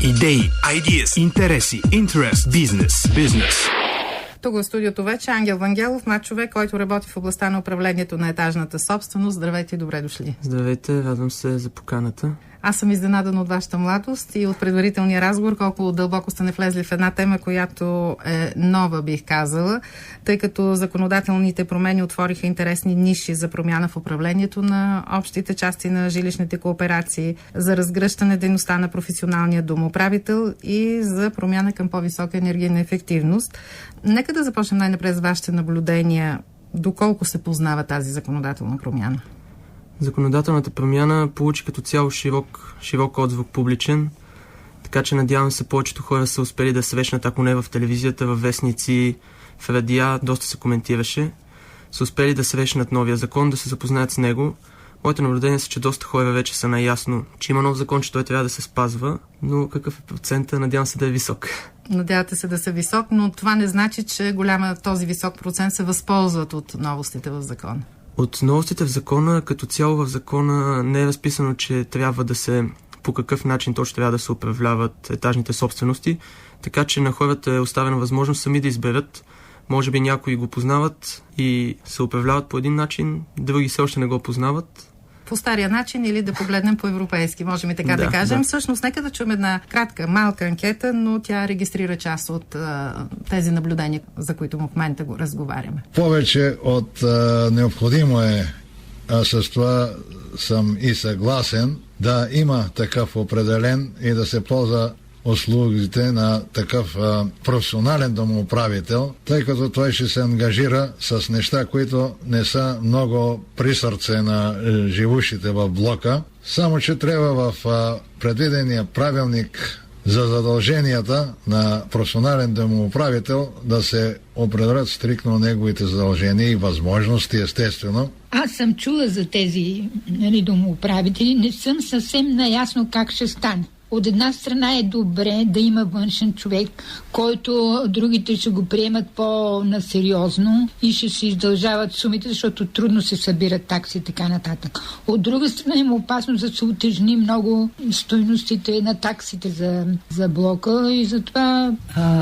Идеи, ideas, интереси, интерес, бизнес. Тук в студиото вече Ангел Вангелов, млад човек, който работи в областта на управлението на етажната собственост. Здравейте и добре дошли. Здравейте, радвам се за поканата. Аз съм изненадан от вашата младост и от предварителния разговор, колко дълбоко сте навлезли в една тема, която е нова, бих казала, тъй като законодателните промени отвориха интересни ниши за промяна в управлението на общите части на жилищните кооперации, за разгръщане дейността на професионалния домоуправител и за промяна към по-висока енергийна ефективност. Нека да започнем най-напред с вашите наблюдения. Доколко се познава тази законодателна промяна? Законодателната промяна получи като цяло широк отзвук публичен, така че надявам се повечето хора са успели да срещнат, ако не в телевизията, в вестници, в радиа, доста се коментираше, са успели да срещнат новия закон, да се запознаят с него. Моите наблюдения са, че доста хора вече са наясно, че има нов закон, че той трябва да се спазва, но какъв е процента, надявам се да е висок. Надявате се да са висок, но това не значи, че този висок процент се възползват от новостите в закона. От новостите в закона, като цяло в закона не е разписано, че трябва да се, по какъв начин точно трябва да се управляват етажните собствености, така че на хората е оставена възможност сами да изберат. Може би някои го познават и се управляват по един начин, други все още не го познават. По стария начин или да погледнем по-европейски, можем и така да кажем. Да. Всъщност, нека да чуем една кратка, малка анкета, но тя регистрира част от тези наблюдения, за които в момента го разговаряме. Повече от необходимо е, а с това съм и съгласен, да има такъв определен и да се ползва услугите на такъв професионален домоуправител, тъй като той ще се ангажира с неща, които не са много при сърце на живущите в блока. Само че трябва в предвидения правилник за задълженията на професионален домоуправител да се определят стриктно неговите задължения и възможности, естествено. Аз съм чула за тези домоуправители, не съм съвсем наясно как ще стане. От една страна е добре да има външен човек, който другите ще го приемат по-насериозно и ще се издължават сумите, защото трудно се събират такси и така нататък. От друга страна има опасност да се утежни много стойностите на таксите за блока и затова...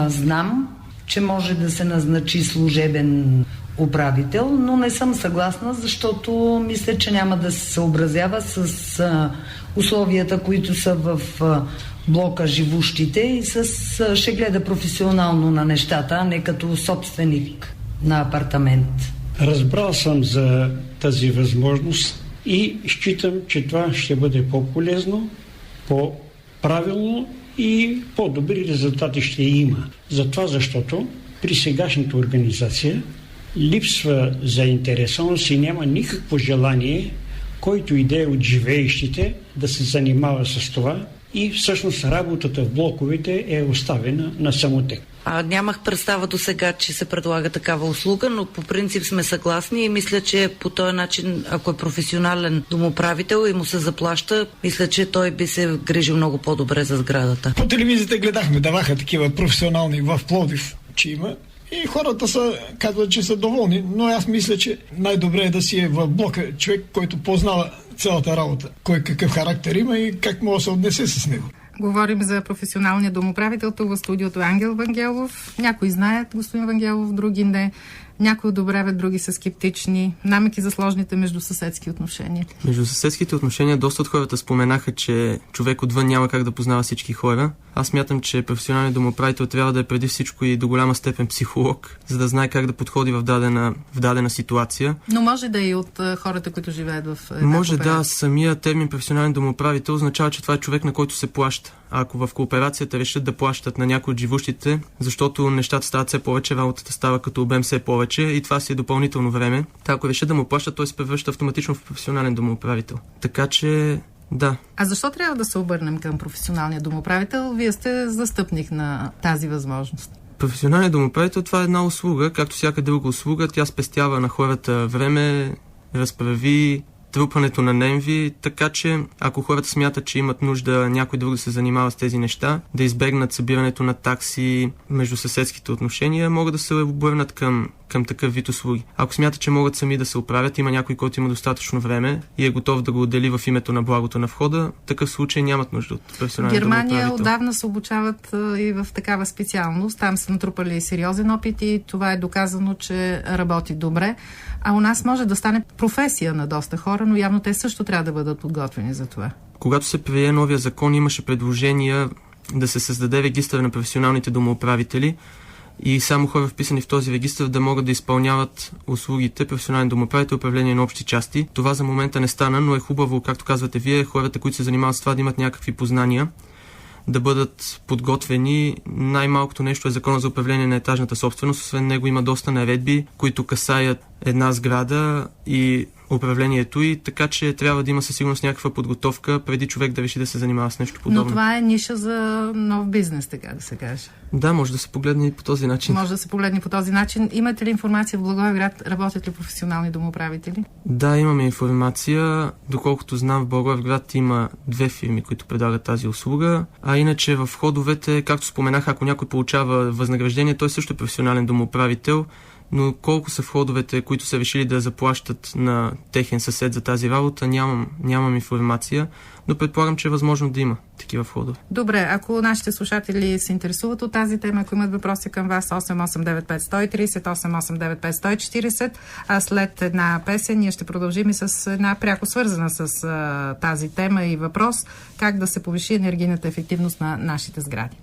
Знам, че може да се назначи служебен управител, но не съм съгласна, защото мисля, че няма да се съобразява с условията, които са в блока живущите и ще гледа професионално на нещата, а не като собственик на апартамент. Разбрал съм за тази възможност и считам, че това ще бъде по-полезно, по-правилно и по-добри резултати ще има. Затова, защото при сегашната организация липсва заинтересованост и няма никакво желание, който и да е от живеещите, да се занимава с това и всъщност работата в блоковете е оставена на самотек. Нямах представа до сега, че се предлага такава услуга, но по принцип сме съгласни и мисля, че по този начин, ако е професионален домоуправител и му се заплаща, мисля, че той би се грижил много по-добре за сградата. По телевизията гледахме, даваха такива професионални в Пловдив, че има. И хората казват, че са доволни, но аз мисля, че най-добре е да си е в блока човек, който познава цялата работа, кой какъв характер има и как може да се отнесе с него. Говорим за професионалния домоуправител. Тук в студиото Ангел Вангелов. Някои знаят господин Вангелов, други не. Някои одобряват, други са скептични. Намеки за сложните междусъседски отношения. Междусъседските отношения, доста от хората споменаха, че човек отвън няма как да познава всички хора. Аз смятам, че професионалният домоуправител трябва да е преди всичко и до голяма степен психолог, за да знае как да подходи в дадена ситуация. Но може да и от хората, които живеят в една Може кооперация. Да, самия термин професионален домоуправител означава, че това е човек, на който се плаща. А ако в кооперацията решат да плащат на някои от живущите, защото нещата стават все повече, работата става като обем все повече и това си е допълнително време. Ако решат да му плащат, той се превръща автоматично в професионален домоуправител. Така че да. А защо трябва да се обърнем към професионалния домоуправител? Вие сте застъпник на тази възможност. Професионалният домоуправител, това е една услуга, както всяка друга услуга. Тя спестява на хората време, разправи, натрупването на нерви, така че ако хората смятат, че имат нужда някой друг да се занимава с тези неща, да избегнат събирането на такси между съседските отношения, могат да се обърнат към такъв вид услуги. Ако смятат, че могат сами да се оправят, има някой, който има достатъчно време и е готов да го отдели в името на благото на входа, в такъв случай нямат нужда от професионален домоуправител. Германия отдавна се обучават и в такава специалност. Там са натрупали сериозен опит и това е доказано, че работи добре. А у нас може да стане професия на доста хора, но явно те също трябва да бъдат подготвени за това. Когато се прие новия закон, имаше предложения да се създаде регистър на професионалните домоуправители и само хора, вписани в този регистър, да могат да изпълняват услугите професионален домоуправител, управление на общи части. Това за момента не стана, но е хубаво, както казвате вие, хората, които се занимават с това, да имат някакви познания, да бъдат подготвени. Най-малкото нещо е закона за управление на етажната собственост. Освен него има доста наредби, които касаят една сграда и управлението й, така че трябва да има със сигурност някаква подготовка преди човек да реши да се занимава с нещо подобно. Но това е ниша за нов бизнес, така да се каже. Да, може да се погледне и по този начин. Може да се погледне по този начин. Имате ли информация в Благоевград? Работят ли професионални домоуправители? Да, имаме информация. Доколкото знам, в Благоевград има 2 фирми, които предлагат тази услуга. А иначе в входовете, както споменах, ако някой получава възнаграждение, той също е професионален домоуправител. Но колко са входовете, които са решили да заплащат на техен съсед за тази работа, нямам информация, но предполагам, че е възможно да има такива входове. Добре, ако нашите слушатели се интересуват от тази тема, ако имат въпроси към вас, 8895-130, 8895-140, а след една песен ние ще продължим и с една пряко свързана с тази тема и въпрос, как да се повиши енергийната ефективност на нашите сгради.